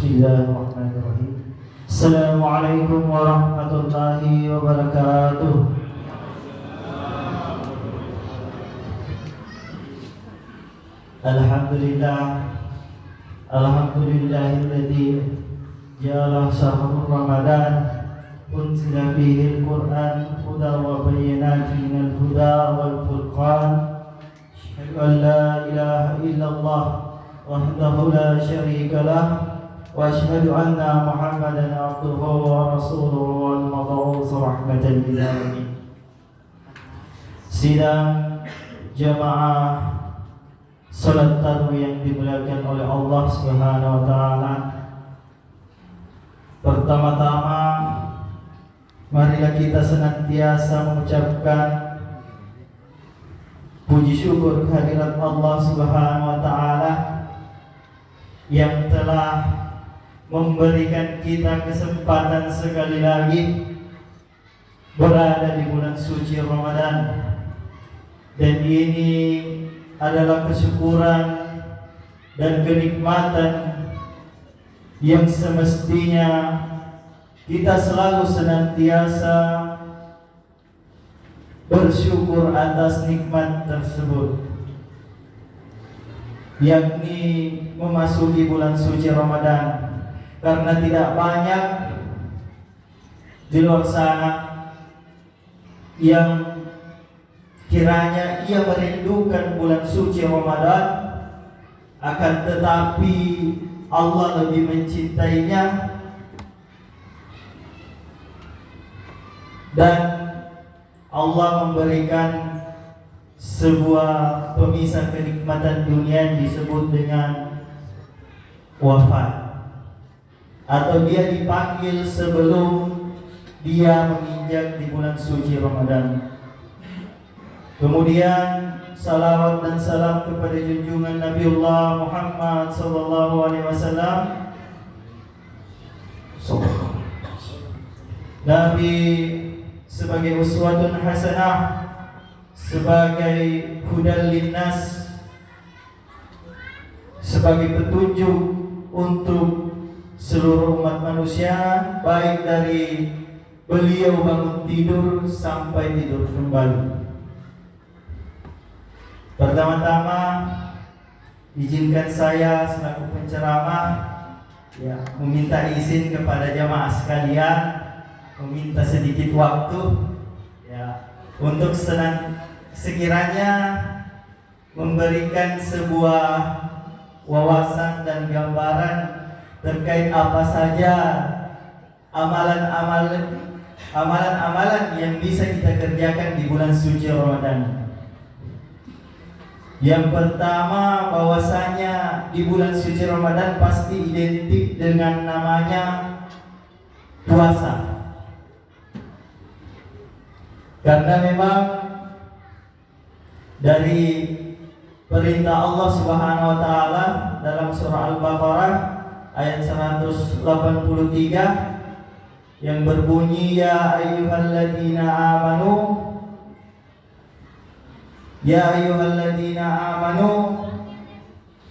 Bismillahirrahmanirrahim. Assalamualaikum warahmatullahi wabarakatuh. Alhamdulillahilladzi ja'ala syahrul Ramadan unzila fihi al-Qur'an hudan wa bayyinatin minal huda wal furqan. Asyhadu an la ilaha illallah wahdahu la syarika lah wa asyhadu anna Muhammadan abduhu wa rasuluhu wal mab'uts rahmatan lil alamin. Sidang jamaah salat tarawih yang dimuliakan oleh Allah Subhanahu wa taala. Pertama-tama marilah kita senantiasa mengucapkan puji syukur kehadirat Allah Subhanahu wa taala yang telah memberikan kita kesempatan sekali lagi berada di bulan suci Ramadan. Dan ini adalah kesyukuran dan kenikmatan yang semestinya kita selalu senantiasa bersyukur atas nikmat tersebut, yakni memasuki bulan suci Ramadan. Karena tidak banyak di luar sana yang kiranya ia merindukan bulan suci Ramadan, akan tetapi Allah lebih mencintainya dan Allah memberikan sebuah pemisah kenikmatan dunia yang disebut dengan wafat, atau dia dipanggil sebelum dia menginjak di bulan suci Ramadan. Kemudian salawat dan salam kepada junjungan Nabiullah Muhammad sallallahu alaihi wasallam, Nabi sebagai uswatun hasanah, sebagai hudal linnas, sebagai petunjuk untuk seluruh umat manusia, baik dari beliau bangun tidur sampai tidur kembali. Pertama-tama izinkan saya selaku penceramah meminta izin kepada jamaah sekalian, meminta sedikit waktu untuk sekiranya memberikan sebuah wawasan dan gambaran terkait apa saja amalan-amalan yang bisa kita kerjakan di bulan suci Ramadan. Yang pertama, bahwasanya di bulan suci Ramadan pasti identik dengan namanya puasa. Karena memang dari perintah Allah Subhanahu wa taala dalam surah Al-Baqarah ayat 183 yang berbunyi, ya ayyuhalladzina amanu, ya ayyuhalladzina amanu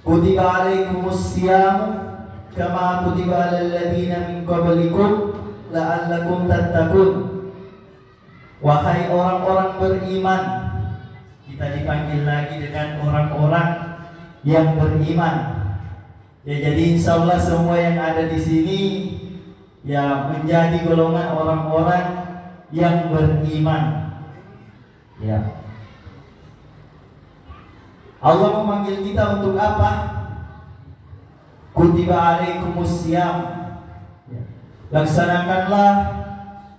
kutiba alaikumus syiyam kama kutiba alal ladzina min qablikum la'allakum tattaqun. Wahai orang-orang beriman, kita dipanggil lagi dengan orang-orang yang beriman. Jadi insyaallah semua yang ada di sini menjadi golongan orang-orang yang beriman. Allah memanggil kita untuk apa? Kutiba alaikumus syiyam. Laksanakanlah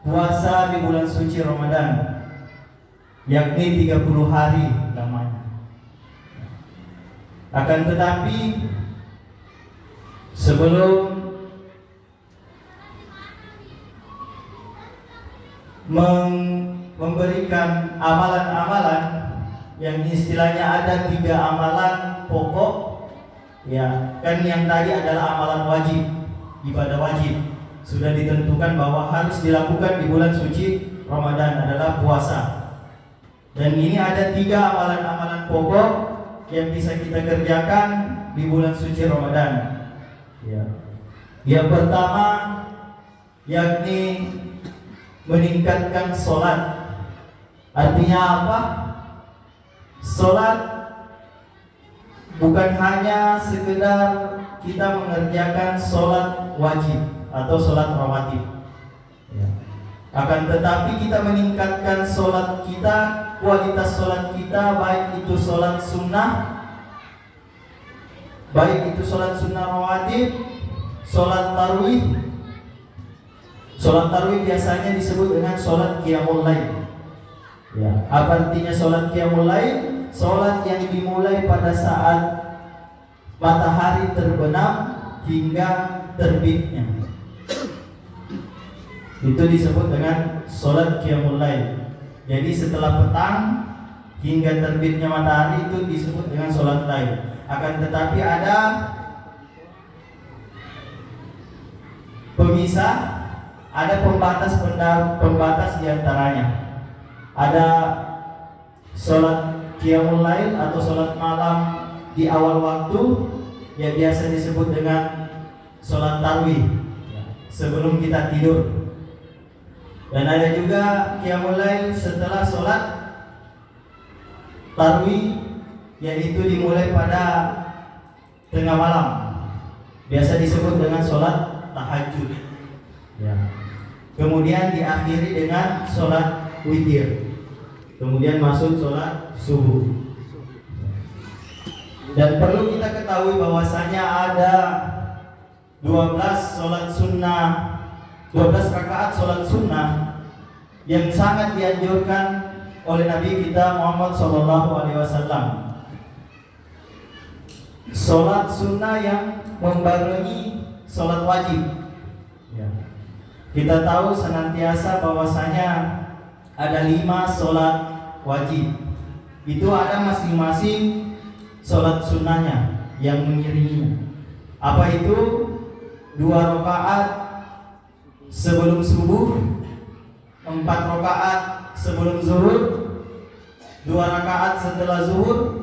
puasa di bulan suci Ramadan, yakni 30 hari lamanya. Akan tetapi sebelum memberikan amalan-amalan yang istilahnya ada 3 amalan pokok, kan yang tadi adalah amalan wajib, ibadah wajib. Sudah ditentukan bahwa harus dilakukan di bulan suci Ramadan adalah puasa. Dan ini ada 3 amalan-amalan pokok yang bisa kita kerjakan di bulan suci Ramadan. Yang pertama yakni meningkatkan sholat. Artinya apa? Sholat bukan hanya sekedar kita mengerjakan sholat wajib atau sholat rawatib, ya. Akan tetapi kita meningkatkan sholat kita, kualitas sholat kita, baik itu sholat sunnah, baik itu sholat sunnah rawatib, sholat tarawih. Sholat tarawih biasanya disebut dengan sholat qiyamul lail. Ya, apa artinya sholat qiyamul lail? Sholat yang dimulai pada saat matahari terbenam hingga terbitnya. Itu disebut dengan sholat qiyamul lail. Jadi setelah petang hingga terbitnya matahari itu disebut dengan sholat lail. Akan tetapi ada pemisah, ada pembatas diantaranya. Ada sholat qiyamul lail atau sholat malam di awal waktu yang biasa disebut dengan sholat tarawih sebelum kita tidur. Dan ada juga qiyamul lail setelah sholat tarawih, yaitu dimulai pada tengah malam, biasa disebut dengan sholat tahajud, ya. Kemudian diakhiri dengan sholat witir, kemudian masuk sholat subuh. Dan perlu kita ketahui bahwasanya ada 12 sholat sunnah, 12 rakaat sholat sunnah yang sangat dianjurkan oleh Nabi kita Muhammad SAW. Sholat sunnah yang membarengi sholat wajib, ya. Kita tahu senantiasa bahwasanya ada 5 sholat wajib. Itu ada masing-masing sholat sunnahnya yang mengiringinya. Apa itu? 2 rakaat sebelum subuh, 4 rakaat sebelum zuhur, 2 rakaat setelah zuhur.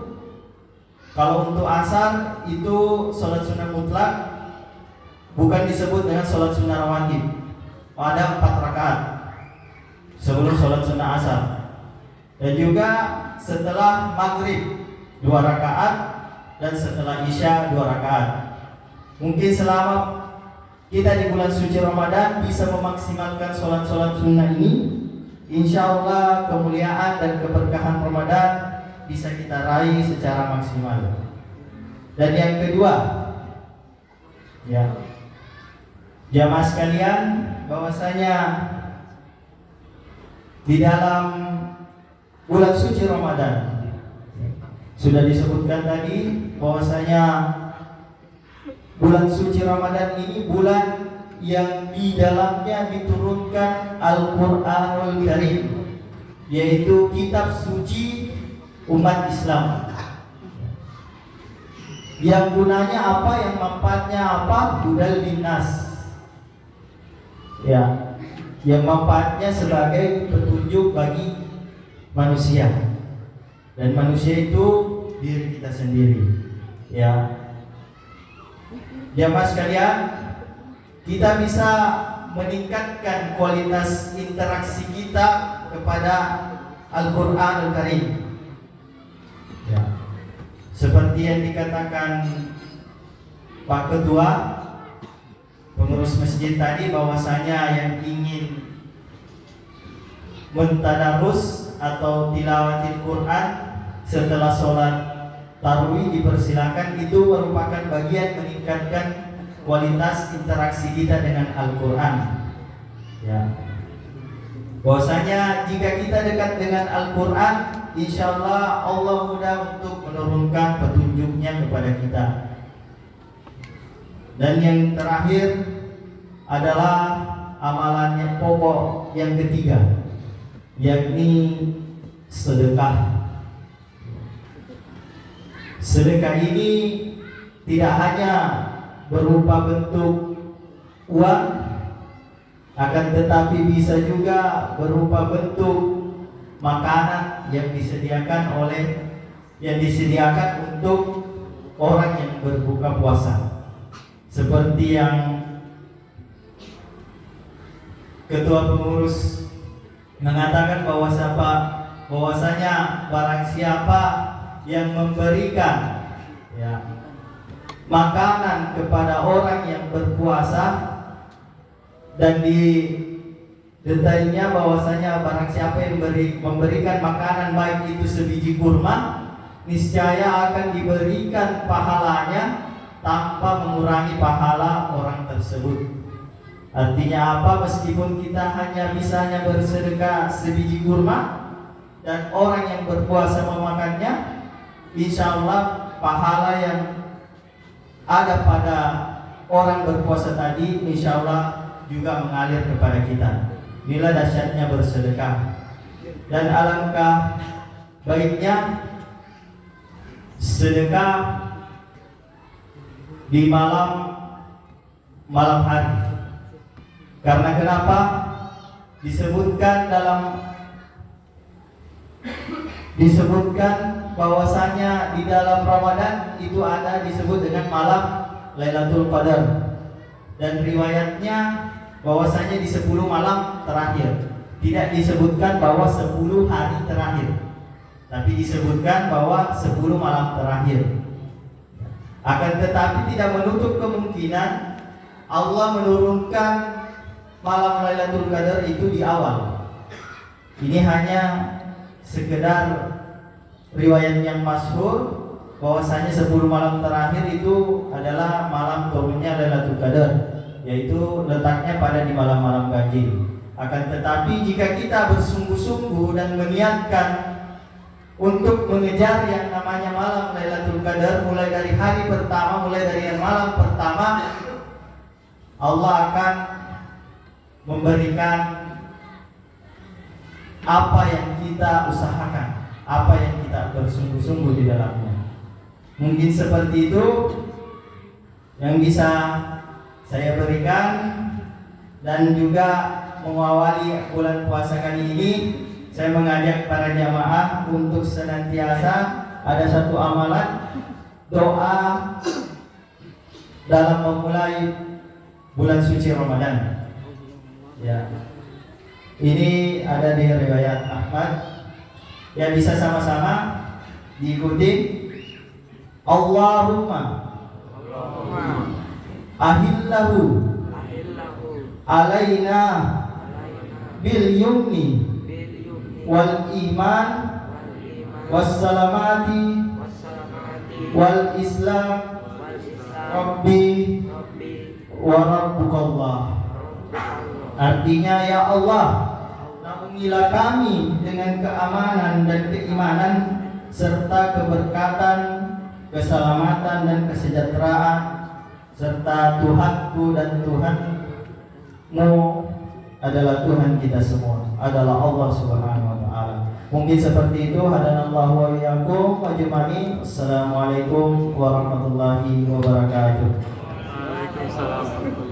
Kalau untuk asar itu sholat sunnah mutlak, bukan disebut dengan sholat sunnah rawatib. Ada 4 rakaat sebelum sholat sunnah asar. Dan juga setelah maghrib 2 rakaat dan setelah isya 2 rakaat. Mungkin selama kita di bulan suci Ramadan bisa memaksimalkan sholat-sholat sunnah ini, insya Allah kemuliaan dan keberkahan Ramadan bisa kita raih secara maksimal. Dan yang kedua, ya, jamaah sekalian, bahwasanya di dalam bulan suci Ramadan sudah disebutkan tadi bahwasanya bulan suci Ramadan ini bulan yang di dalamnya diturunkan Al-Qur'anul Karim, yaitu kitab suci umat Islam. Yang gunanya apa, yang manfaatnya apa? Hudal linnas. Ya, yang manfaatnya sebagai petunjuk bagi manusia. Dan manusia itu diri kita sendiri. Ya. Jamaah sekalian, kita bisa meningkatkan kualitas interaksi kita kepada Al-Qur'anul Karim. Ya. Seperti yang dikatakan Pak Ketua pengurus masjid tadi, bahwasanya yang ingin mentadarus atau tilawatil Quran setelah sholat tarawih dipersilakan. Itu merupakan bagian meningkatkan kualitas interaksi kita dengan Al-Quran, ya. Bahwasanya jika kita dekat dengan Al-Quran, insya Allah Allah mudah untuk menurunkan petunjuknya kepada kita. Dan yang terakhir adalah amalan yang pokok yang ketiga, yakni sedekah. Sedekah ini tidak hanya berupa bentuk uang, akan tetapi bisa juga berupa bentuk makanan yang disediakan untuk orang yang berbuka puasa. Seperti yang ketua pengurus mengatakan bahwasanya barang siapa yang memberikan makanan kepada orang yang berpuasa, dan di detailnya bahwasanya barang siapa yang memberikan makanan baik itu sebiji kurma, niscaya akan diberikan pahalanya tanpa mengurangi pahala orang tersebut. Artinya apa? Meskipun kita hanya bisanya bersedekah sebiji kurma dan orang yang berpuasa memakannya, insya Allah pahala yang ada pada orang berpuasa tadi insya Allah juga mengalir kepada kita. Inilah dahsyatnya bersedekah. Dan alangkah baiknya sedekah di malam hari. Karena kenapa? Disebutkan bahwasanya di dalam Ramadan itu ada disebut dengan malam Lailatul Qadar, dan riwayatnya bahwasanya di 10 malam terakhir. Tidak disebutkan bahwa 10 hari terakhir, tapi disebutkan bahwa 10 malam terakhir. Akan tetapi tidak menutup kemungkinan Allah menurunkan malam Lailatul Qadar itu di awal. Ini hanya sekedar riwayat yang masyhur bahwasanya 10 malam terakhir itu adalah malam turunnya Lailatul Qadar, yaitu letaknya pada di malam-malam ganjil. Akan tetapi jika kita bersungguh-sungguh dan meniatkan untuk mengejar yang namanya malam Lailatul Qadar, mulai dari hari pertama, mulai dari malam pertama, Allah akan memberikan apa yang kita usahakan, apa yang kita bersungguh-sungguh di dalamnya. Mungkin seperti itu yang bisa saya berikan, dan juga mengawali bulan puasa kali ini saya mengajak para jamaah untuk senantiasa ada satu amalan doa dalam memulai bulan suci Ramadan. Ya, ini ada di riwayat Ahmad, yang bisa sama-sama diikuti. Allahumma ahillahu alaina bil yumni wal iman was salamati wal islam rabbi wa rabbukallah. Artinya, ya Allah, naungilah kami dengan keamanan dan keimanan serta keberkatan, keselamatan dan kesejahteraan, serta Tuhanku dan Tuhanmu adalah Tuhan kita semua, adalah Allah Subhanahu wa taala. Mungkin seperti itu. Hadanallahu wa iyyakum ajmain. Assalamualaikum warahmatullahi wabarakatuh. Waalaikumsalam.